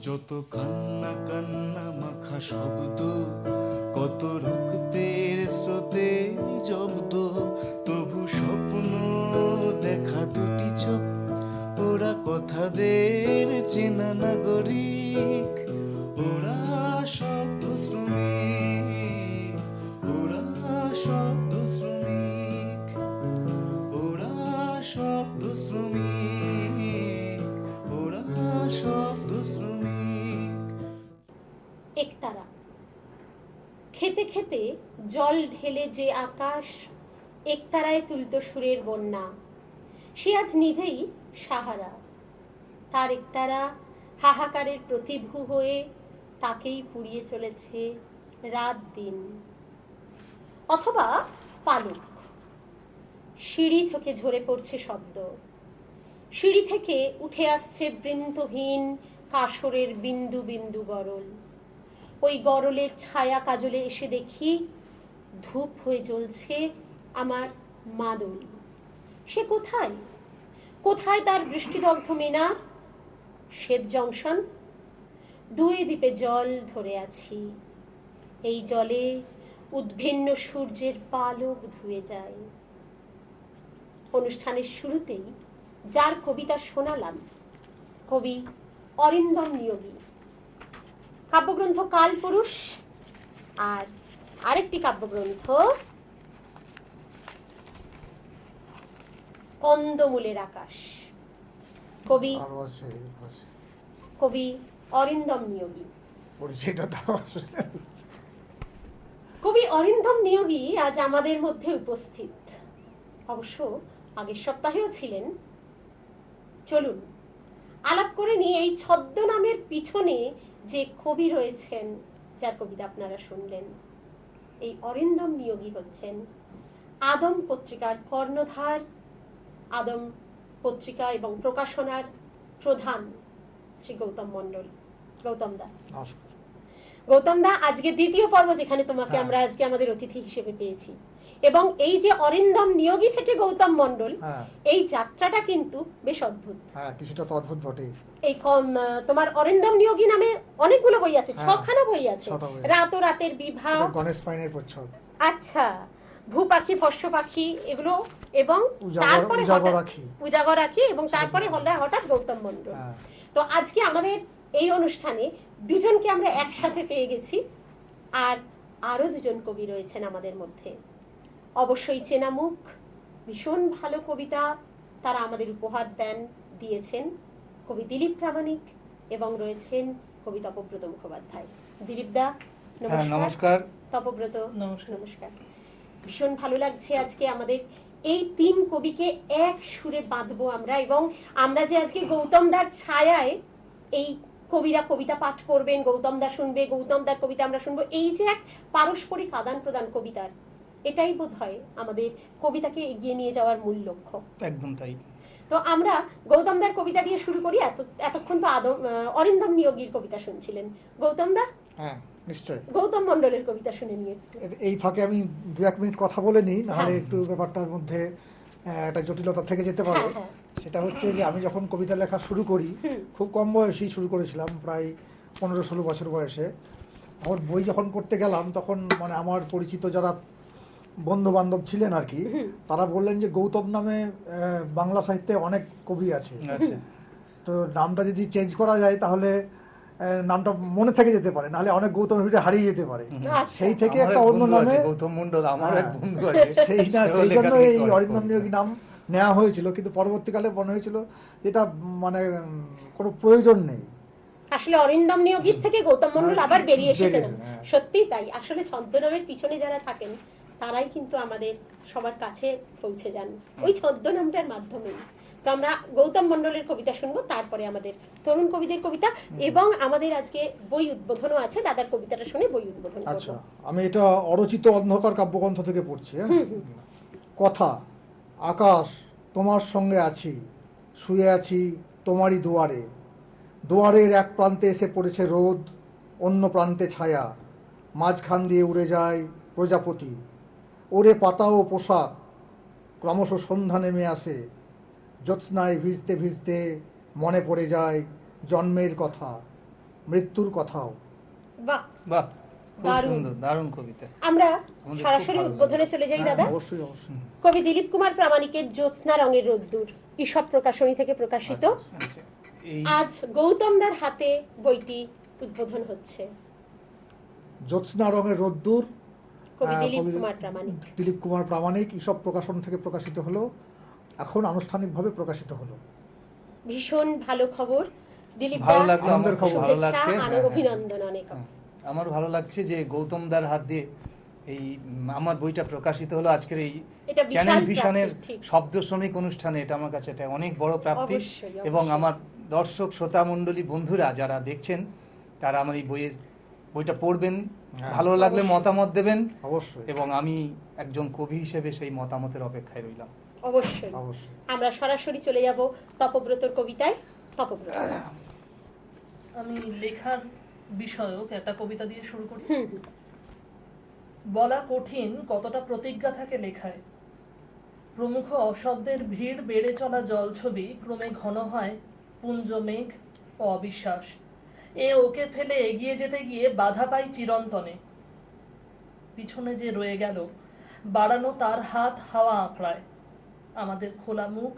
যত কান্না কান্না মাখা শব্দ, কত রক্তের স্রোতে জব্দ, তবু স্বপ্ন দেখা দুটি চোখ, ওরা কথাদের চেনা নাগরিক, ওরা শব্দ শ্রমিক, ওরা শব্দ শ্রমিক, ওরা শব্দ শ্রমিক, ওরা শব্দ শ্রমিক। একতারা। খেতে খেতে জল ঢেলে যে আকাশ একতারায় তুলত সুরের বন্যা, সে আজ নিজেই সাহারা। তার একতারা হাহাকারের প্রতিভূ হয়ে তাকেই পুড়িয়ে চলেছে রাত দিন। অথবা পালক। সিঁড়ি থেকে ঝরে পড়ছে শব্দ, সিঁড়ি থেকে উঠে আসছে বৃন্তহীন কাসরের বিন্দু বিন্দু গরল। ওই গরলের ছায়া কাজলে এসে দেখি ধূপ হয়ে জ্বলছে আমার মাদল। সে কোথায়? কোথায় তার বৃষ্টিদগ্ধ মিনার? শ্বেত জংশন। দুই দ্বীপে জল ধরে আছি, এই জলে উদ্ভিন্ন সূর্যের পালক ধুয়ে যায়। অনুষ্ঠানের শুরুতেই যার কবিতা শোনালাম, কবি অরিন্দম নিয়োগী। কাব্যগ্রন্থ কালপুরুষ, আর আরেকটি কাব্যগ্রন্থ কন্দমূলের আকাশ। কবি অরিন্দম নিয়োগী। কবি অরিন্দম নিয়োগী আজ আমাদের মধ্যে উপস্থিত, অবশ্য আগের সপ্তাহেও ছিলেন। চলুন আলাপ করে নিয়ে এই ছদ্মনামের পিছনে যে কবি রয়েছেন, যার কবিতা আপনারা শুনলেন। এই অরিন্দম নিয়োগী হচ্ছেন আদম পত্রিকার কর্ণধার, আদম পত্রিকা এবং প্রকাশনার প্রধান শ্রী গৌতম মণ্ডল। গৌতম দা, গৌতম দা, আজকে দ্বিতীয় পর্ব যেখানে তোমাকে আমরা আজকে আমাদের অতিথি হিসেবে পেয়েছি, এবং এই যে অরিন্দম নিয়োগী থেকে গৌতম মণ্ডল, এই যাত্রাটা কিন্তু বেশ অদ্ভুত। কিছুটা তো অদ্ভুত বটে। এই তোমার অরিন্দম নিয়োগী নামে অনেকগুলো বই আছে, 6খানা বই আছে। রাত ও রাতের বিবাহ, গণেশ পাইনের প্রচ্ছদ, আচ্ছা, ভূপাখি, ফস্য পাখি, এগুলো, এবং তারপরে উজাগর রাখি, এবং তারপরে হঠাৎ গৌতম মণ্ডল। তো আজকে আমাদের এই অনুষ্ঠানে দুজনকে আমরা একসাথে পেয়ে গেছি, আর আরো দুজন কবি রয়েছেন আমাদের মধ্যে। অবশ্যই চেনা মুখ, ভীষণ ভালো কবিতা তারা আমাদের উপহার দিয়েছেন কবি দিলীপ প্রামাণিক, এবং রয়েছেন কবি তপব্রত মুখোপাধ্যায়। দিলীপ দা নমস্কার। তপব্রত নমস্কার। ভীষণ ভালো লাগছে আজকে আমাদের এই তিন কবিকে এক সুরে বাঁধবো আমরা, এবং আমরা যে আজকে গৌতম দার ছায়ায় এই কবিরা কবিতা পাঠ করবেন, গৌতম দা শুনবে, গৌতম দার কবিতা আমরা শুনবো, এই যে এক পারস্পরিক আদান প্রদান কবিতার, এটাই বোধ হয় আমাদের কবিতাকে এগিয়ে নিয়ে যাওয়ার মূল লক্ষ্য। একদম তাই। তো আমরা গৌতম দার কবিতা দিয়ে শুরু করি। এতক্ষণ তো অরিন্দম নিয়োগীর কবিতা শুনছিলেন। গৌতম দা, হ্যাঁ নিশ্চয় গৌতম মণ্ডলের কবিতা শুনে নিয়ে এই ফাঁকে আমি 2-1 মিনিট কথা বলে নিই, নাহলে একটু ব্যাপারটার মধ্যে একটা জটিলতা থেকে যেতে পারে। সেটা হচ্ছে যে আমি যখন কবিতা লেখা শুরু করি, খুব কম বয়সেই শুরু করেছিলাম, প্রায় 15-16 বছর বয়সে। আমার বই যখন পড়তে গেলাম, তখন মানে আমার পরিচিত যারা বন্ধু বান্ধব ছিলেন আর কি, তারা বললেন যে গৌতম নামে বাংলা সাহিত্যে অনেক কবি আছে, তো নামটা যদি চেঞ্জ করা যায় তাহলে নামটা মনে থেকে যেতে পারে, নাহলে অনেক গৌতমের ভিতরে হারিয়ে যেতে পারে। সেই থেকে একটা অন্য নামে গৌতম মণ্ডল আমার এক বন্ধু আছে, সেই জন্য এই অরিন্দম নিয়োগী নাম নেওয়া হয়েছিল। কিন্তু পরবর্তীকালে মনে হয়েছিল এটা মানে কোনো প্রয়োজন নেই। আসলে অরিন্দম নিয়োগীর থেকে গৌতম মণ্ডল আবার বেরিয়ে এসেছেন। সত্যি তাই, আসলে ছদ্মনামের পিছনে যারা থাকেন তারাই কিন্তু আমাদের সবার কাছে পৌঁছে যান ওই ছদ্মনামটার মাধ্যমে। তো আমরা গৌতম মণ্ডলের কবিতা শুনবো, তারপরে আমাদের তরুণ কবিদের কবিতা, এবং আমাদের আজকে বই উদ্বোধনও আছে। দাদার কবিতাটা শুনে বই উদ্বোধন করব। আচ্ছা, আমি এটা অরচিত অন্ধকার কাব্যগ্রন্থ থেকে পড়ছি। কথা, আকাশ তোমার সঙ্গে আছি, শুয়ে আছি তোমারই দুয়ারে, দুয়ারের এক প্রান্তে এসে পড়েছে রোদ, অন্য প্রান্তে ছায়া, মাঝখান দিয়ে উড়ে যায় প্রজাপতি, ওরে পাতা ও পোশাক, ক্রমশ সন্ধ্যা নেমে আসে, জ্যোৎস্নায় ভিজতে ভিজতে মনে পড়ে যায় জন্মের কথা, মৃত্যুর কথাও। বাহ, বাহ, খুব দারুণ। সুন্দর, দারুণ কবিতা। আমরা আমাদের সরাসরি খুব ভালো উদ্বোধনে লাগলো। চলে যাই হ্যাঁ, দাদা। অবশ্যই অবশ্যই। কবি দিলীপ কুমার প্রামাণিকের জ্যোৎস্না রঙের রোদ্দুর ঈশপ প্রকাশনী থেকে প্রকাশিত। আচ্ছা, এই আজ গৌতমদার হাতে বইটি উদ্বোধন হচ্ছে। জ্যোৎস্না রঙের রোদ্দুর, কবি দিলীপ কবি কুমার প্রামাণিক। দিলীপ কুমার প্রামাণিক ঈশপ প্রকাশন থেকে প্রকাশিত হলো, এখন আনুষ্ঠানিকভাবে প্রকাশিত হলো। ভীষণ ভালো খবর দিলীপ ভালো দা, লাগলো, আনন্দের আমার খবর। ভালো লাগছে। শুভেচ্ছা, হ্যাঁ, অভিনন্দন অনেক। হ্যাঁ। আমার ভালো লাগছে যে গৌতমদার হাত দিয়ে এই আমার বইটা প্রকাশিত হলো আজকের এই এটা বিশাল চ্যানেল ভিশনের প্রাপ্তি, ঠিক। শব্দ শ্রমিক অনুষ্ঠানে। এটা আমার কাছে একটা অনেক বড় প্রাপ্তি। অবশ্যই, এবং অবশ্যই। আমার দর্শক শ্রোতা মণ্ডলী বন্ধুরা যারা দেখছেন তারা আমার এই বইটা পড়বেন, হ্যাঁ, ভালো লাগলে অবশ্যই। মতামত দেবেন, অবশ্যই এবং আমি একজন কবি হিসেবে সেই মতামতের অপেক্ষায় রইলাম। অবশ্যই। অবশ্যই। আমরা সরাসরি চলে যাব তপব্রতর কবিতায়। তপব্রত, আমি লেখার বিষয়ক একটা কবিতা দিয়ে শুরু করি। হুম, হুম। বলা কঠিন কতটা প্রতিজ্ঞা থাকে লেখায়। প্রমুখ অশব্দের ভিড় বেড়ে চলা জলছবি ক্রমে ঘন হয় পুঞ্জ মেঘ ও অবিশ্বাস। ওকে ফেলে এগিয়ে যেতে গিয়ে বাধা পাই চিরন্তনে। পিছনে যে রয়ে গেল বাড়ানো তার হাত হাওয়া আঁকড়ায়। আমাদের খোলা মুখ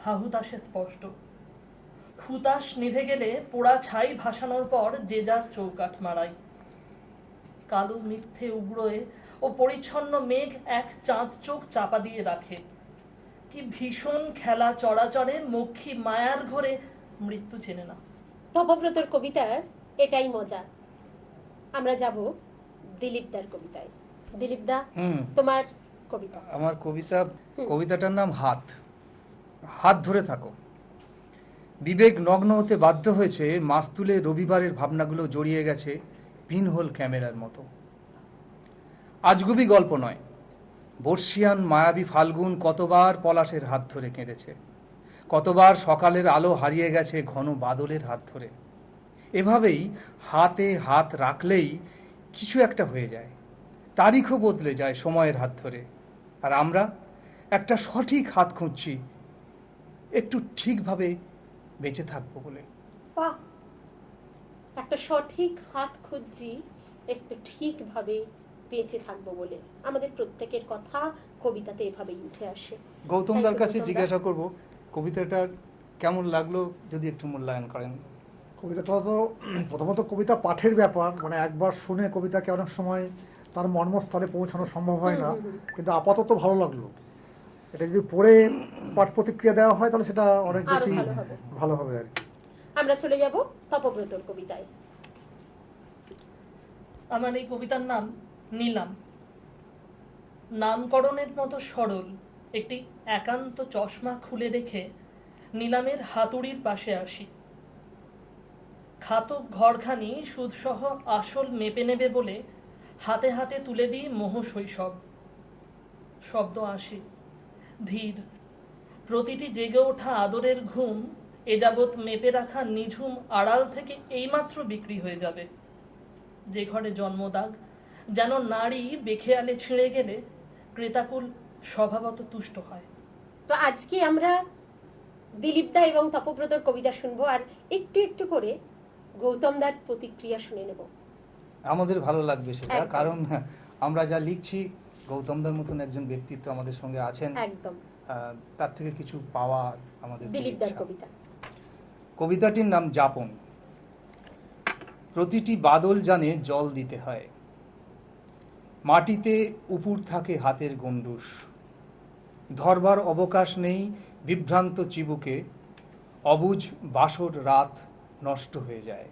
হাহুতাশে স্পষ্ট। হুতাশ নিভে গেলে পোড়া ছাই ভাসানোর পর যে যার চৌকাঠ মারাই। কালো মিথ্যে উগ্রয়ে ও পরিচ্ছন্ন মেঘ এক চাঁদ চোখ চাপা দিয়ে রাখে। কি ভীষণ খেলা চরাচরে মক্ষী মায়ার ঘরে মৃত্যু চেনে না। তপব্রতর কবিতার এটাই মজা। আমরা যাব দিলীপ দার কবিতায়। দিলীপ দা, তোমার কবিতা। আমার কবিতাটার নাম হাত। হাত ধরে থাকো। বিবেক নগ্ন হতে বাধ্য হয়েছে, মাস্তুলে রবিবারের ভাবনাগুলো জড়িয়ে গেছে পিনহোল ক্যামেরার মতো। আজগুবি গল্প নয়, বর্ষিয়ান মায়াবী ফাল্গুন কতবার পলাশের হাত ধরে কেঁদেছে, কতবার সকালের আলো হারিয়ে গেছে ঘন বাদলের হাত ধরে। এভাবেই হাতে হাত রাখলেই কিছু একটা হয়ে যায়, তারিখও বদলে যায় সময়ের হাত ধরে। আর আমরা একটা সঠিক হাত খুঁজছি, একটু ঠিকভাবে বেঁচে থাকবো বলে। বাহ, একটা সঠিক হাত খুঁজছি একটু ঠিকভাবে বেঁচে থাকবো বলে। আমাদের প্রত্যেকের কথা কবিতাতে এভাবেই উঠে আসে। গৌতমদার কাছে গৌতম দা। জিজ্ঞাসা করব কবিতাটা কেমন লাগলো, যদি একটু মূল্যায়ন করেন। কবিতাটা তো প্রথমত কবিতা পাঠের ব্যাপার, মানে একবার শুনে কবিতাকে অনেক সময় তার মর্মস্থলে পৌঁছানো সম্ভব হয় না, কিন্তু আপাতত ভালো লাগলো। এটা যদি পড়ে পাঠ প্রতিক্রিয়া দেওয়া হয় তাহলে সেটা অনেক আরো বেশি ভালো হবে। ভালো হবে আর কি। আমরা চলে যাব তপব্রতর কবিতায়। আমার এই কবিতার নাম নিলাম। নামকরণের মতো সরল একটি একান্ত চশমা খুলে রেখে নিলামের হাতুড়ির পাশে আসি। খাতক ঘরখানি সুদসহ আসল মেপে নেবে বলে হাতে হাতে তুলে দিই মোহ শৈশব। শব্দ আসে ধীর, প্রতিটি জেগে ওঠা আদরের ঘুম এ যাবৎ মেপে রাখা নিঝুম আড়াল থেকে এইমাত্র বিক্রি হয়ে যাবে। যে ঘরে জন্মদাগ যেন নারী বেখেয়ালে ছিঁড়ে গেলে ক্রেতাকুল স্বভাবত তুষ্ট হয়। তো আজকে আমরা দিলীপ দা এবং তপব্রতর কবিতা শুনবো, আর একটু একটু করে গৌতম দার প্রতিক্রিয়া শুনে নেব। আমাদের ভালো লাগবে সেটা, একদম। কারণ আমরা যা লিখছি গৌতমদার মতন একজন ব্যক্তিত্ব আমাদের সঙ্গে আছেন, একদম। তার থেকে কিছু পাওয়া আমাদের দিলীপ দার ইচ্ছা। কবিতা। কবিতাটির নাম যাপন। প্রতিটি বাদল জানে জল দিতে হয়। মাটিতে উপুর থাকে হাতের গণ্ডুস, ধরবার অবকাশ নেই বিভ্রান্ত চিবুকে। অবুঝ বাসর রাত নষ্ট হয়ে যায়।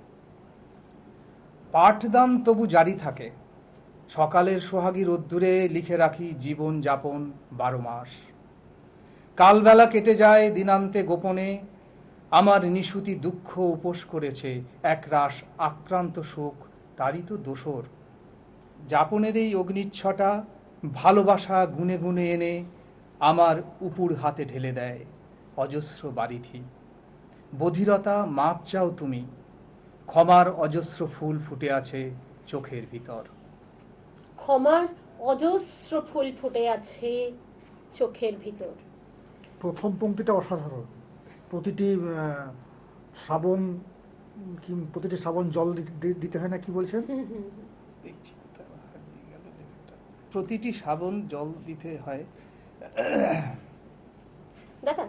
পাঠদান তবু জারি থাকে। সকালের সোহাগী রোদ্দুরে লিখে রাখি জীবন যাপন 12 মাস। কালবেলা কেটে যায় দিনান্তে গোপনে। আমার নিশুতি দুঃখ উপোস করেছে একরাশ আক্রান্ত সুখ, তারই তো দোসর। যাপনের এই অগ্নিচ্ছটা ভালোবাসা গুনে গুনে এনে আমার উপুর হাতে ঢেলে দেয় অজস্র বারিধি। বধিরতা মাপ চাও তুমি, ক্ষমার অজস্র ফুল ফুটে আছে চোখের ভিতর। ক্ষমার অজস্র ফুল ফুটে আছে চোখের ভিতর। প্রথম পংক্তিটা অসাধারণ। প্রতিটি শ্রাবণ কি প্রতিটি শ্রাবণ জল দিতে হয় না, কি বলছেন? দেখছি কোথায় আমার হারিয়ে গেল লেখাটা। প্রতিটি শ্রাবণ জল দিতে হয়। দাদা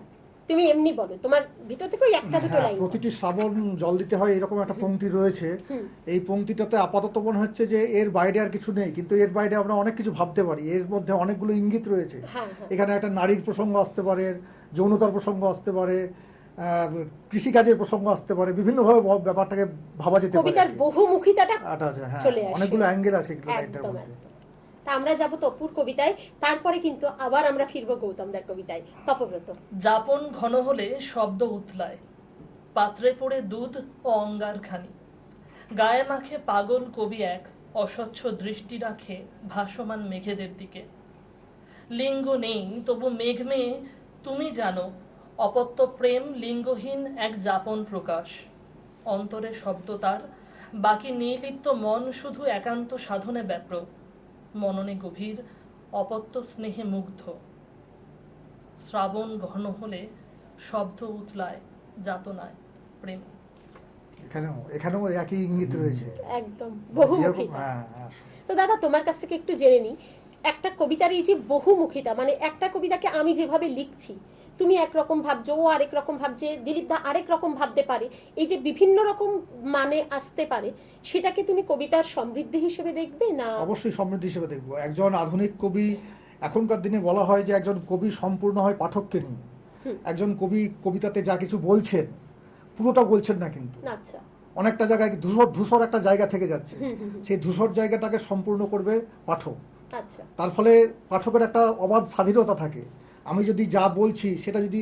তুমি এমনি বলো, তোমার ভিতর থেকে ওই একটা দুটো হ্যাঁ, লাইন। প্রতিটি শ্রাবণ জল দিতে হয়, এরকম একটা পংক্তি রয়েছে। এই পংক্তিটাতে আপাতত মনে হচ্ছে যে এর বাইরে আর কিছু নেই, কিন্তু এর বাইরে আমরা অনেক কিছু ভাবতে পারি। এর মধ্যে অনেকগুলো ইঙ্গিত রয়েছে। হ্যাঁ, হ্যাঁ। এখানে একটা নারীর প্রসঙ্গ আসতে পারে, যৌনতার প্রসঙ্গ আসতে পারে, কৃষিকাজের প্রসঙ্গ আসতে পারে, বিভিন্নভাবে ব্যাপারটাকে ভাবা যেতে পারে। কবিতার বহুমুখিতাটা হ্যাঁ, চলে আসে। অনেকগুলো অ্যাঙ্গেল আছে এগুলো লাইনটার একদম মধ্যে। একদম। তা আমরা যাবো তপুর কবিতায়, তারপরে কিন্তু আবার আমরা ফিরবো গৌতমদার কবিতায়। তপব্রত। যাপন ঘন হলে শব্দ উতলায়, পাত্রে পড়ে দুধ ও অঙ্গারখানি, গায়ে মাখে পাগল কবি এক, অস্বচ্ছ দৃষ্টি রাখে ভাসমান মেঘেদের দিকে। লিঙ্গ নেই তবু মেঘ মেয়ে তুমি জানো, অপত্য প্রেম লিঙ্গহীন এক যাপন প্রকাশ। অন্তরে শব্দ তার, বাকি নির্লিপ্ত মন শুধু একান্ত সাধনে ব্যাপ্র, মননে গভীর অপত্য স্নেহে মুগ্ধ। শ্রাবণ ঘন হলে শব্দ উতলায়, যাতনায় প্রেম। এখানেও একই ইঙ্গিত রয়েছে। একদম যেরকম- বহুমুখিতা। হ্যাঁ। তো দাদা তোমার কাছ থেকে একটু জেনে নিই, একটা কবিতার এই যে বহুমুখিতা, মানে একটা কবিতাকে আমি যেভাবে লিখছি তুমি একরকম ভাবছো, ও আরেক রকম ভাবছে, দিলীপ দা আরেক রকম ভাবতে পারে, এই যে বিভিন্ন রকম মানে আসতে পারে, সেটাকে তুমি কবিতার সমৃদ্ধি হিসেবে দেখবে না? অবশ্যই সমৃদ্ধি হিসেবে দেখবো। একজন আধুনিক কবি, এখনকার দিনে বলা হয় যে একজন কবি সম্পূর্ণ হয় পাঠককে নিয়ে। একজন কবি কবিতাতে যা কিছু বলছেন পুরোটা বলছেন না, কিন্তু আচ্ছা, অনেকটা জায়গায় ধূসর একটা জায়গা থেকে যাচ্ছে, সেই ধূসর জায়গাটাকে সম্পূর্ণ করবে পাঠক। আচ্ছা। তার ফলে পাঠকের একটা অবাধ স্বাধীনতা থাকে। আমি যদি যা বলছি সেটা যদি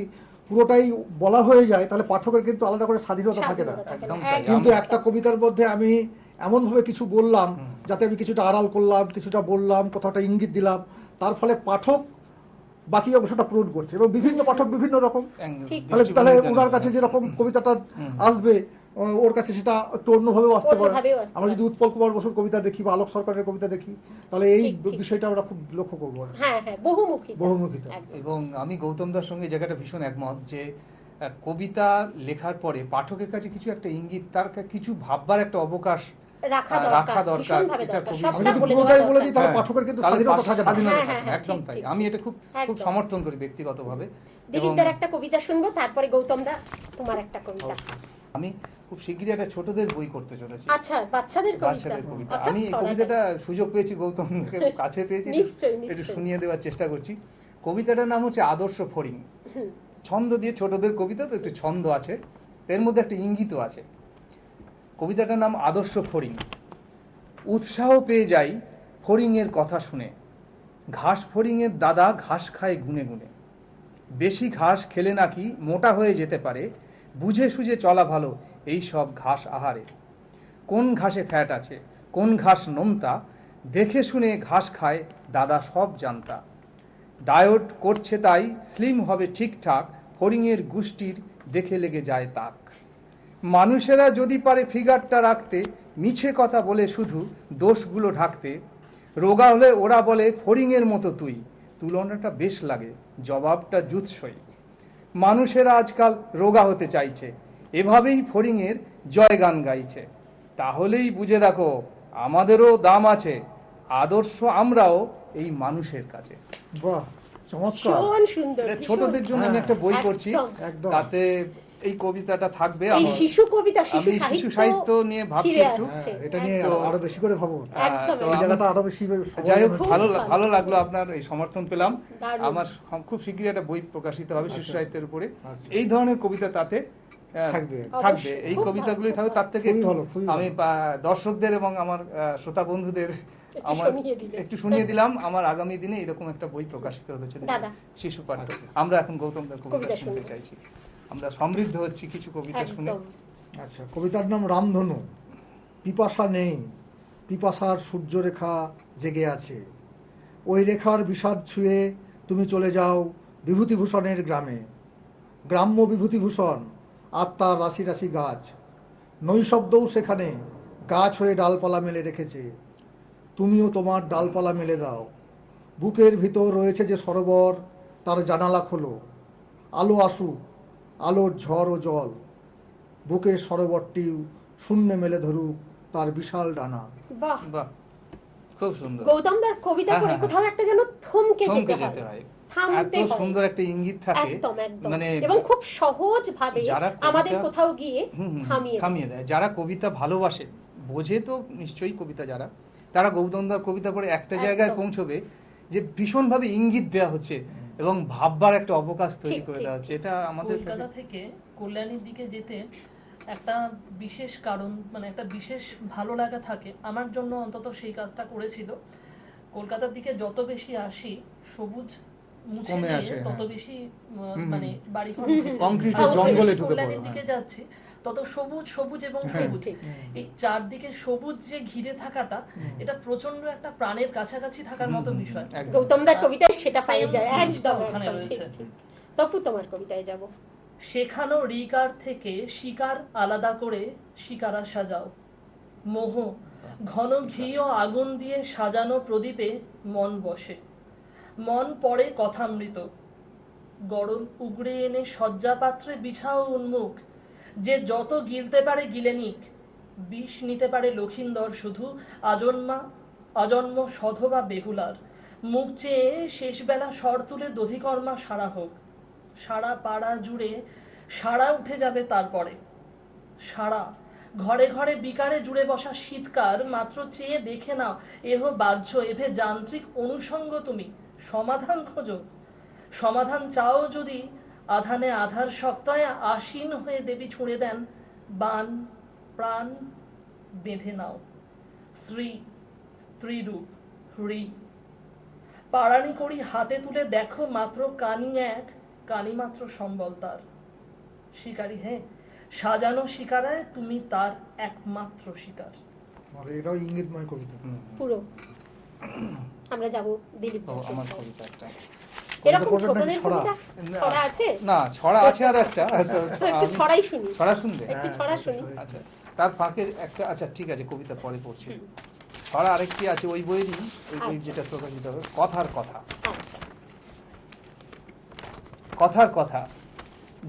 পুরোটাই বলা হয়ে যায়, তাহলে পাঠকের কিন্তু আলাদা করে স্বাধীনতা থাকে না। একদম তাই। কিন্তু একটা কবিতার মধ্যে আমি এমনভাবে কিছু বললাম যাতে আমি কিছুটা আড়াল করলাম, কিছুটা বললাম, কোথাওটা ইঙ্গিত দিলাম, তার ফলে পাঠক বাকি অংশটা পূরণ করছে, এবং বিভিন্ন পাঠক বিভিন্ন রকম। তাহলে ওনার কাছে যেরকম কবিতাটা আসবে, ওর কাছে সেটা একটু অন্যভাবেও আসতে পারে। আমরা যদি উৎপল কুমার বসুর কবিতা দেখি বা আলোক সরকারের কবিতা দেখি, তাহলে এই বিষয়টা আমরা খুব লক্ষ্য করবো। হ্যাঁ হ্যাঁ, বহুমুখিতা। এবং আমি গৌতম দার সঙ্গে এই জায়গাটা ভীষণ একমত যে কবিতা লেখার পরে পাঠকের কাছে কিছু একটা ইঙ্গিত, তার কিছু ভাববার একটা অবকাশ রাখা দরকার। এটা খুব বলে দিই, তাহলে পাঠকের কিন্তু স্বাধীনতা থাকে না। একদম তাই। আমি এটা খুব সমর্থন করি ব্যক্তিগতভাবে। দিলীপদার একটা কবিতা শুনবো, তারপরে গৌতম দা তোমার একটা কবিতা। আমি খুব শিগগিরই একটা ছোটদের বই করতে চলেছি। আচ্ছা, বাচ্চাদের কবিতা। আমি এই কবিতাটা সুযোগ পেয়েছি, গৌতম কাছে পেয়েছি, একটু শুনিয়ে দেওয়ার চেষ্টা করছি। কবিতাটার নাম হচ্ছে আদর্শ ফড়িং। ছন্দ দিয়ে, ছোটদের কবিতা তো একটু ছন্দ আছে, এর মধ্যে একটা ইঙ্গিতও আছে। কবিতাটার নাম আদর্শ ফড়িং। উৎসাহ পেয়ে যাই ফড়িংয়ের কথা শুনে, ঘাস ফড়িংয়ের দাদা ঘাস খায় গুনে গুনে, বেশি ঘাস খেলে নাকি মোটা হয়ে যেতে পারে, বুঝে সুঝে চলা ভালো এই সব ঘাস আহারে। কোন ঘাসে ফ্যাট আছে, কোন ঘাস নোনতা, দেখে শুনে ঘাস খায় দাদা সব জানতা। ডায়েট করছে তাই স্লিম হবে ঠিকঠাক, ফড়িংয়ের গোষ্ঠীর দেখে লেগে যায় তাক। মানুষেরা যদি পারে ফিগারটা রাখতে, মিছে কথা বলে শুধু দোষগুলো ঢাকতে, রোগা হলে ওরা বলে ফড়িংয়ের মতো তুই, তুলনাটা বেশ লাগে জবাবটা জুৎসই। মানুষেরা আজকাল রোগা হতে চাইছে, এভাবেই ফড়িংয়ের জয়গান গাইছে। তাহলেই বুঝে দেখো আমাদেরও দাম আছে, আদর্শ আমরাও এই মানুষের কাছে। বাহ, চমৎকার। ছোটদের জন্য আমি একটা বই করছি, তাতে এই কবিতাটা থাকবে। এই শিশু কবিতা, আমি শিশু সাহিত্য নিয়ে ভাবছি একটু, এটা নিয়ে আরো বেশি করে ভাবো। এই জায়গাটা আরো বেশি। যাই হোক, ভালো লাগলো, আপনার এই সমর্থন পেলাম। আমার খুব শীঘ্রই একটা বই প্রকাশিত হবে শিশু সাহিত্যের উপরে। এই ধরনের কবিতা তাতে থাকবে, এই কবিতাগুলি থাকবে। তার থেকে আমি দর্শকদের এবং আমার শ্রোতা বন্ধুদের একটু শুনিয়ে দিলাম। আমার আগামী দিনে এরকম একটা বই প্রকাশিত হতে চলেছে, শিশু পাঠ্য। আমরা এখন গৌতমদার কবিতা শুনতে চাইছি, আমরা সমৃদ্ধ হচ্ছি কিছু কবিতা শুনে। আচ্ছা, কবিতার নাম রামধনু। পিপাসা নেই, পিপাসার সূর্যরেখা জেগে আছে, ওই রেখার বিষাদ ছুঁয়ে তুমি চলে যাও বিভূতিভূষণের গ্রামে। গ্রাম্য বিভূতিভূষণ, আত্মার রাশি রাশি গাছ, নৈশব্দও সেখানে গাছ হয়ে ডালপালা মেলে রেখেছে। তুমিও তোমার ডালপালা মেলে দাও। বুকের ভিতর রয়েছে যে সরোবর, তার জানালা খোলো, আলো আসুক, আলোর ঝড় ও জল। বুকের সরোবরটি শূন্য মেলে ধরুক তার বিশাল ডানা। বাহ, বাহ, খুব সুন্দর। গৌতমদার কবিতা হ্যাঁ, পড়ে হ্যাঁ, কোথাও একটা যেন থমকে থমকে যেতে যেতে হয়, হয়। থামতে এত হয়। সুন্দর একটা ইঙ্গিত থাকে, একদম একদম, মানে এবং খুব সহজ ভাবে যারা আমাদের কবিতা- কোথাও গিয়ে হুম, থামিয়ে দেয়। থামিয়ে দেয়। যারা কবিতা ভালোবাসে, বোঝে তো নিশ্চয়ই কবিতা যারা, তারা গৌতমদার কবিতা পড়ে একটা জায়গায় একদম। পৌঁছবে যে ভীষণভাবে ইঙ্গিত দেওয়া হচ্ছে এবং ভাববার একটা অবকাশ তৈরি ঠিক, করে ঠিক, দেওয়া হচ্ছে। এটা আমাদের কলকাতা থেকে কল্যাণীর দিকে যেতে একটা বিশেষ কারণ, মানে একটা বিশেষ ভালো লাগা থাকে আমার জন্য, অন্তত সেই কাজটা করেছিল। কলকাতার দিকে যত বেশি আসি, সবুজ মুছে কমে দিয়ে আসে, তত হ্যাঁ। বেশি হুম, মানে বাড়িঘর উঠেছে। কংক্রিটের যত জঙ্গলে বেশি ঢুকে কল্যাণীর পড়ো, দিকে হ্যাঁ। যাচ্ছি তত সবুজ সবুজ এবং হ্যাঁ, সবুজ, ঠিক। এই চারদিকে সবুজ যে ঘিরে থাকাটা, এটা প্রচন্ড একটা প্রাণের কাছাকাছি থাকার মতো বিষয়। একদম। গৌতমদার কবিতায় সেটা পাওয়া যায়, Same একদম ওখানে একদম, রয়েছে। ঠিক, ঠিক। তপু, তোমার কবিতায় যাব। শেখানো রিকার থেকে শিকার আলাদা করে শিকারা সাজাও। মোহ ঘন ঘি ও আগুন দিয়ে সাজানো প্রদীপে মন বসে। মন পড়ে কথামৃত। গরল উগড়ে এনে শয্যাপাত্রে বিছাও উন্মুখ। যে যত গিলতে পারে গিলে নিক। বিষ নিতে পারে লক্ষিন্দর শুধু আজন্ম সধবা বেহুলার। মুখ চেয়ে শেষবেলা স্বর তুলে দধিকর্মা সারা হোক। সারা পাড়া জুড়ে সারা উঠে যাবে তারপরে। সারা ঘরে ঘরে বিকারে জুড়ে বসা শীতকার মাত্র চেয়ে দেখে নাও, এহ বাহ্য এভে যান্ত্রিক অনুষঙ্গ তুমি সমাধান খোঁজো। সমাধান চাও যদি আধানে আধার সপ্তাহে আসীন হয়ে দেবী ছুঁড়ে দেন বান প্রাণ বেঁধে নাও। স্ত্রীরূপ হরি পাড়ানি করি হাতে তুলে দেখো মাত্র কানি এক, কানি মাত্র সম্বল তার। শিকারী হে সাজানো শিকারায় তুমি তার একমাত্র শিকার। মানে এটাও ইঙ্গিতময় কবিতা। হুম, পুরো আমরা যাব দিলীপ ও, ঘোষের আমার কাছে। কবিতা একটা। এরকম কবিতা পড়বেন ছোটদের নাকি ছড়া? কবিতা ছড়া আছে? না, ছড়া আছে আর একটা। তো তো একটু ছড়াই শুনি, ছড়া শুনবে? একটু ছড়া শুনি। আচ্ছা, তার ফাঁকে একটা, আচ্ছা ঠিক আছে, কবিতা পরে পড়ছি। ছড়া আরেকটি আছে ওই বইয়েরই, ওই বই আচ্ছা। যেটা প্রকাশিত হবে, কথার কথা। আচ্ছা, কথার কথা।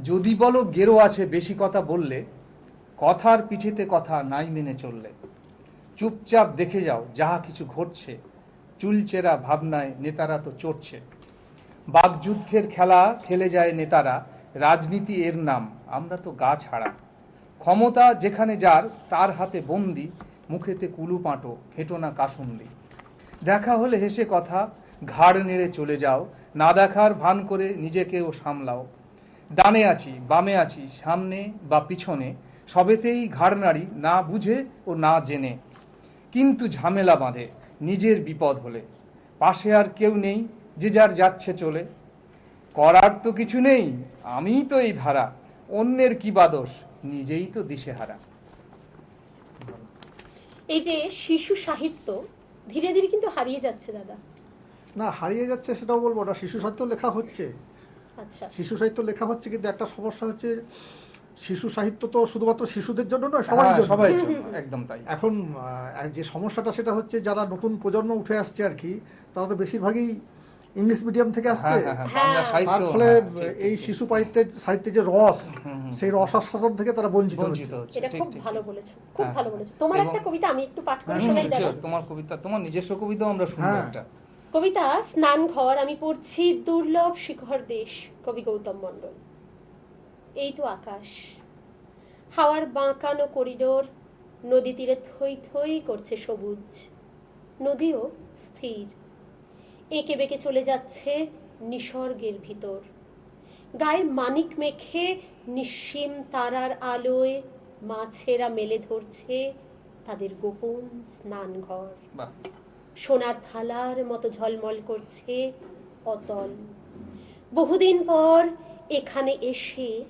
যদি বলো গেরো আছে বেশি কথা বললে, কথার পিঠেতে কথা নাই মেনে চললে। চুপচাপ দেখে যাও যাহা কিছু ঘটছে, চুলচেরা ভাবনায় নেতারা তো চড়ছে। বাকযুদ্ধের খেলা খেলে যায় নেতারা, রাজনীতি এর নাম, আমরা তো গা ছাড়া। ক্ষমতা যেখানে যার তার হাতে বন্দি, মুখেতে কুলুপাঁটো হেঁটো না কাসুন্দি। দেখা হলে হেসে কথা, ঘাড় নেড়ে চলে যাও, না দেখার ভান করে নিজেকেও সামলাও। ডানে আছি বামে আছি সামনে বা পিছনে, সবেতেই ঘাড় নাড়ি না বুঝে ও না জেনে। কিন্তু ঝামেলা বাঁধে নিজের বিপদ হলে, পাশে আর কেউ নেই যে যার যাচ্ছে চলে। করার তো কিছু নেই আমিই তো এই ধারা, অন্যের কি বাদোষ নিজেই তো দিশেহারা। এই যে শিশু সাহিত্য ধীরে ধীরে কিন্তু হারিয়ে যাচ্ছে দাদা। না, হারিয়ে যাচ্ছে সেটাও বলবো না, শিশু সাহিত্য লেখা হচ্ছে। আচ্ছা, শিশু সাহিত্য লেখা হচ্ছে, কিন্তু একটা সমস্যা হচ্ছে শিশু সাহিত্য তো শুধুমাত্র শিশুদের জন্য নয়, সবার হ্যাঁ, জন্য। সবাই একদম তাই। এখন যে সমস্যাটা সেটা হচ্ছে যারা নতুন প্রজন্ম উঠে আসছে আর কি, তারা তো বেশিরভাগই ইংলিশ মিডিয়াম থেকে আসছে। হ্যাঁ, হ্যাঁ, হ্যাঁ, বাংলা হ্যাঁ। সাহিত্য, তার ফলে হ্যাঁ, ঠিক, এই ঠিক, শিশু সাহিত্যে যে রস, হুম, সেই রস আস্বাদন থেকে তারা বঞ্চিত বঞ্চিত হচ্ছে। হচ্ছে। এটা ঠিক, খুব ঠিক, ভালো ঠিক। বলেছো, খুব হ্যাঁ, ভালো বলেছো। তোমার এবং- একটা কবিতা আমি একটু পাঠ করে হুম, শোনাই দাদা। sure, তোমার কবিতা, তোমার নিজস্ব কবিতাও আমরা শুনবো হ্যাঁ। একটা। কবিতা স্নান ঘর, আমি পড়ছি দুর্লভ শিখর দেশ, কবি গৌতম মণ্ডল। এই তো আকাশ, হাওয়ার বাঁকানো করিডোর, নদী তীরে থই থই করছে সবুজ। নদীও স্থির, এঁকে বেঁকে চলে যাচ্ছে নিসর্গের ভিতর। গায়ে মানিক মেখে নিঃসীম তারার আলোয় মাছেরা মেলে ধরছে তাদের গোপন স্নান ঘর। বাহ, সোনার থালার মতো ঝলমল করছে অতল। বহুদিন পর এখানে এসে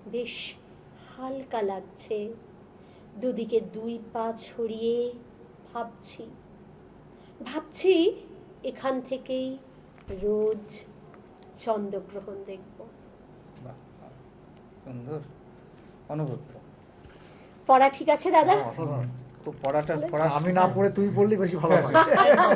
বেশ হালকা লাগছে। দুদিকে দুই পা ছড়িয়ে ভাবছি ভাবছি এখান থেকেই রোজ চন্দ্রগ্রহণ দেখব। বাহ, সুন্দর, অনুভূত। পড়া ঠিক আছে দাদা? অসাধারণ। তো পড়াটা আমি না পড়ে তুমি পড়লে বেশি ভালো হয়।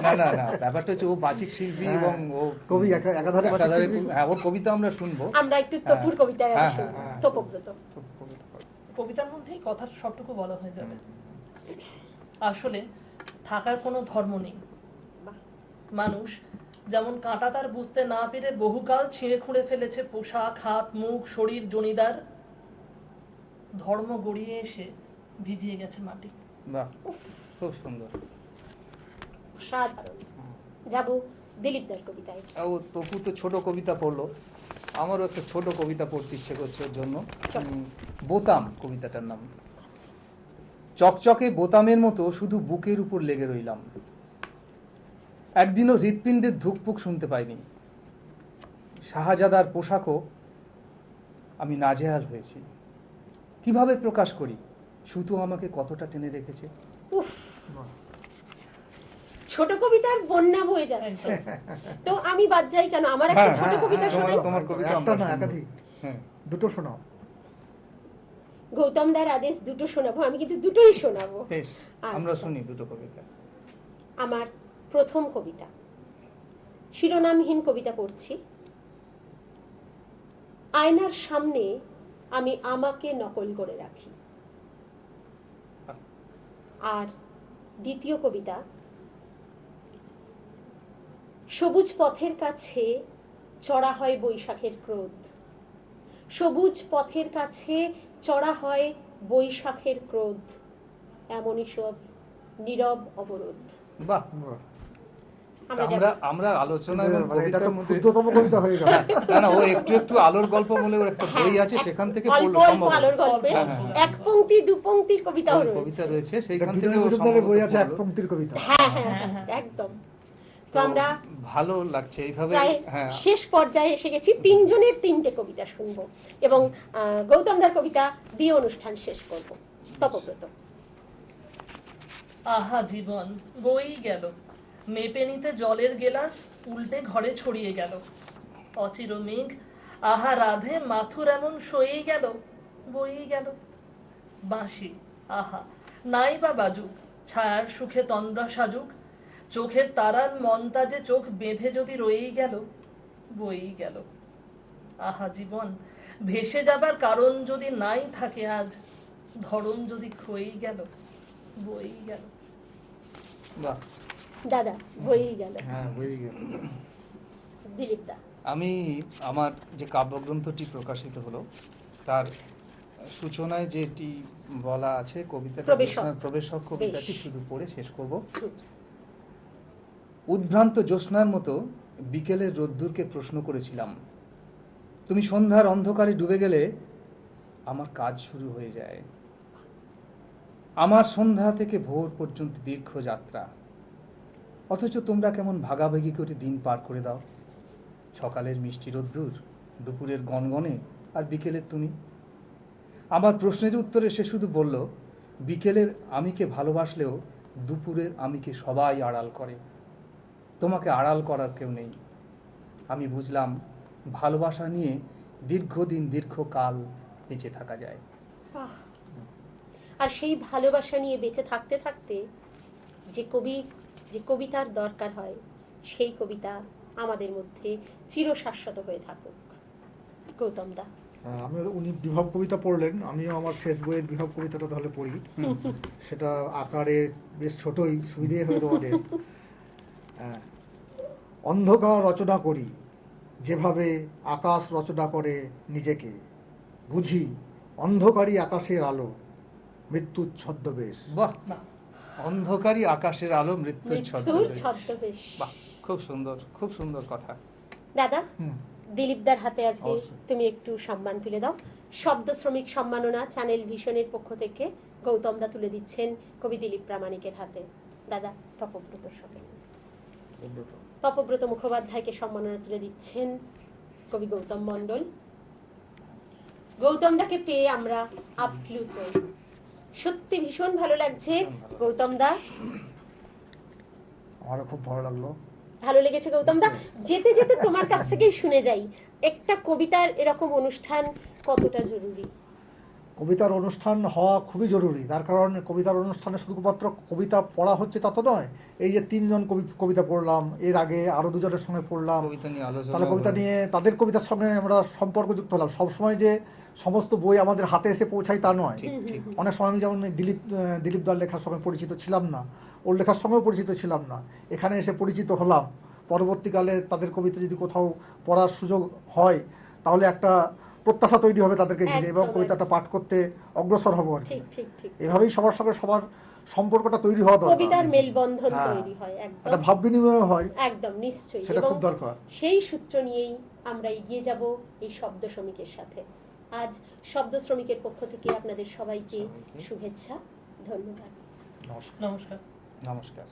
না না না, ব্যাপারটা হচ্ছে ও বাচিক শিল্পী হ্যাঁ, এবং ও কবি, একাধারে বাচিক শিল্পী। হ্যাঁ, ওর কবিতা আমরা শুনবো। আমরা একটু তপুর কবিতায় হ্যাঁ, আসি। হ্যাঁ, তপব্রত। তো কবিতা পড়ো। কবিতার মধ্যেই কথার সবটুকু বলা হয়ে যাবে। আসলে থাকার কোনো ধর্ম নেই। মানুষ যেমন কাঁটা তার বুঝতে না পেরে বহুকাল ছিঁড়ে খুঁড়ে ফেলেছে পোশাক, হাত, মুখ, শরীর, জনিদার, ধর্ম গড়িয়ে এসে ভিজিয়ে গেছে মাটি। বাহ, খুব সুন্দর। সাধারণ যাব দিলীপদার কবিতায়। ও তপু তো ছোট কবিতা পড়লো, আমারও একটা ছোট কবিতা পড়তে ইচ্ছে করছে ওর জন্য। বোতাম কবিতাটার নাম। চকচকে বোতামের মতো শুধু বুকের উপর লেগে রইলাম, একদিনও হৃৎপিণ্ডের ধুকপুক শুনতে পাইনি। শাহজাদার পোশাকও আমি নাজেহাল হয়েছি। কিভাবে প্রকাশ করি সুতো আমাকে কতটা টেনে রেখেছে। উফ, ছোট কবিতার বন্যা বয়ে যাচ্ছে। তো আমি বাদ যাই কেন? আমার একটা ছোট কবিতা শোনাই। তোমার কবিতা একটা আমরা না, শুনবো। একাধিক, হ্যাঁ, দুটো শোনাও। গৌতম দার আদেশ দুটো শোনাবো, আমি কিন্তু দুটোই শোনাবো। বেশ, আমরা আচ্ছা। শুনি দুটো কবিতা। আমার প্রথম কবিতা, শিরোনামহীন কবিতা পড়ছি। আয়নার সামনে আমি আমাকে নকল করে রাখি। আর দ্বিতীয় কবিতা, সবুজ পথের কাছে চড়া হয় বৈশাখের ক্রোধ। সবুজ পথের কাছে চড়া হয় বৈশাখের ক্রোধ, এমনই সব নীরব অবরোধ। বাহ, আমরা আমরা আমরা আলোচনা এবং মানে এটা তো কবিতার মধ্যে ক্ষুদ্রতম কবিতা হয়ে গেল। না না, ও একটু একটু আলোর গল্প বলে ওর একটা বই আছে, সেখান থেকে অল্প পড়লো অল্প সম্ভবত। আলোর গল্পে হ্যাঁ, হ্যাঁ, এক পংক্তি দু পংক্তির কবিতাও রয়েছে। কবিতা রয়েছে, এটা সেইখান থেকে বিনয় ও মজুমদারের বই সম্ভবত আছে এক পড়লো। পংক্তির কবিতা। হ্যাঁ হ্যাঁ হ্যাঁ, একদম। তো আমরা ভালো লাগছে এইভাবে। প্রায় হ্যাঁ, শেষ পর্যায়ে এসে গেছি, তিনজনের তিনটে কবিতা শুনবো এবং গৌতম দার কবিতা দিয়ে অনুষ্ঠান শেষ করব। তপব্রত। আহা জীবন বই গেল, মেপে নিতে জলের গেলাস উল্টে ঘরে ছড়িয়ে গেল। অচির মেঘ আহা রাধে মাথুর এমন সয়েই গেল, বই গেল। বাঁশি আহা নাই বা বাজুক, ছায়ার সুখে তন্দ্রা সাজুক, চোখের তারার মন্তাজে চোখ বেঁধে যদি রয়েই গেল, বই গেল। আহা জীবন ভেসে যাবার কারণ যদি নাই থাকে আজ, ধরন যদি ক্ষয়েই গেল, বই গেল। বাহ, দাদা বই গেল। হ্যাঁ, হয়ে গেল। দিলীপ দা। আমি আমার যে কাব্যগ্রন্থটি প্রকাশিত হলো তার সূচনায় যেটি বলা আছে কবিতাটা, প্রবেশক। প্রবেশক কবিতাটি বেশ। শুধু পড়ে শেষ করব। হুম। উদ্ভ্রান্ত জ্যোৎস্নার মতো বিকেলের রোদ্দুরকে প্রশ্ন করেছিলাম, তুমি সন্ধ্যার অন্ধকারে ডুবে গেলে আমার কাজ শুরু হয়ে যায়। আমার সন্ধ্যা থেকে ভোর পর্যন্ত দীর্ঘ যাত্রা, অথচ তোমরা কেমন ভাগাভাগি করে দিন পার করে দাও। সকালের মিষ্টি রোদ্দুর, দুপুরের গনগনে, আর বিকেলের তুমি। আমার প্রশ্নের উত্তরে সে শুধু বলল, বিকেলের আমিকে ভালোবাসলেও দুপুরের আমিকে সবাই আড়াল করে, তোমাকে আড়াল করার কেউ নেই। আমি বুঝলাম ভালোবাসা নিয়ে দীর্ঘদিন দীর্ঘকাল বেঁচে থাকা যায়। আহ, আর সেই ভালোবাসা নিয়ে বেঁচে থাকতে থাকতে যে কবিতার দরকার হয়, সেই কবিতা আমাদের মধ্যে চিরশাশ্বত হয়ে থাকুক। গৌতম দা। আমি, উনি বিভব কবিতা পড়লেন, আমিও আমার শেষ বইয়ের বিভব কবিতাটা তাহলে পড়ি। সেটা আকারে বেশ ছোটই, সুবিধে হয়ে তোমাদের। অন্ধকার রচনা করি যেভাবে আকাশ রচনা করে নিজেকে, বুঝি অন্ধকারী আকাশের আলো মৃত্যুর ছদ্মবেশ। বাহ, অন্ধকারী আকাশের আলো মৃত্যুর মৃত্যুর ছদ্মবেশ। ছদ্মবেশ। বাহ, খুব সুন্দর, খুব সুন্দর কথা। দাদা, হুম। দিলীপদার হাতে আজকে অবশ্যই। তুমি একটু সম্মান তুলে দাও। শব্দ শ্রমিক সম্মাননা চ্যানেল ভিশনের পক্ষ থেকে গৌতম দা তুলে দিচ্ছেন কবি দিলীপ প্রামাণিকের হাতে। দাদা, তপব্রতর সাথে তপব্রত মুখোপাধ্যায়কে সম্মাননা তুলে দিচ্ছেন কবি গৌতম মণ্ডল। গৌতম দাকে পেয়ে আমরা আপ্লুত, সত্যি ভীষণ ভালো লাগছে। গৌতম দা, আমারও খুব ভালো লাগলো। ভালো লেগেছে গৌতম দা। যেতে যেতে তোমার কাছ থেকেই শুনে যাই, একটা কবিতার এরকম অনুষ্ঠান কতটা জরুরি? কবিতার অনুষ্ঠান হওয়া খুবই জরুরি, তার কারণ কবিতার অনুষ্ঠানে শুধুমাত্র কবিতা পড়া হচ্ছে তা তো নয়। এই যে তিনজন কবিতা পড়লাম, এর আগে আরো দুজনের সঙ্গে পড়লাম, কবিতা নিয়ে আলোচনা তাহলে কবিতা নিয়ে তাদের কবিতার সঙ্গে আমরা সম্পর্কযুক্ত হলাম। সবসময় যে সমস্ত বই আমাদের হাতে এসে পৌঁছায় তা নয়। ঠিক ঠিক অনেক সময় আমি যেমন দিলীপ দার লেখার সঙ্গে পরিচিত ছিলাম না, ওর লেখার সঙ্গেও পরিচিত ছিলাম না, এখানে এসে পরিচিত হলাম। পরবর্তীকালে তাদের কবিতা যদি কোথাও পড়ার সুযোগ হয় তাহলে একটা প্রত্যাশা তৈরি হবে তাদেরকে ঘিরে, এবং একদম, কবিতাটা পাঠ করতে অগ্রসর হবো আর কি। ঠিক ঠিক ঠিক এভাবেই সবার সঙ্গে সবার সম্পর্কটা তৈরি হওয়া দরকার, কবিতার মেলবন্ধন হ্যাঁ। তৈরি হয়, একদম একটা ভাব বিনিময় হয়, একদম নিশ্চয়ই। সেটা এবং খুব দরকার। সেই সূত্র নিয়েই আমরা এগিয়ে যাব এই শব্দ শ্রমিকের সাথে। আজ শব্দ শ্রমিকের পক্ষ থেকে আপনাদের সবাইকে শুভেচ্ছা, ধন্যবাদ। নমস্কার। নমস্কার। নমস্কার।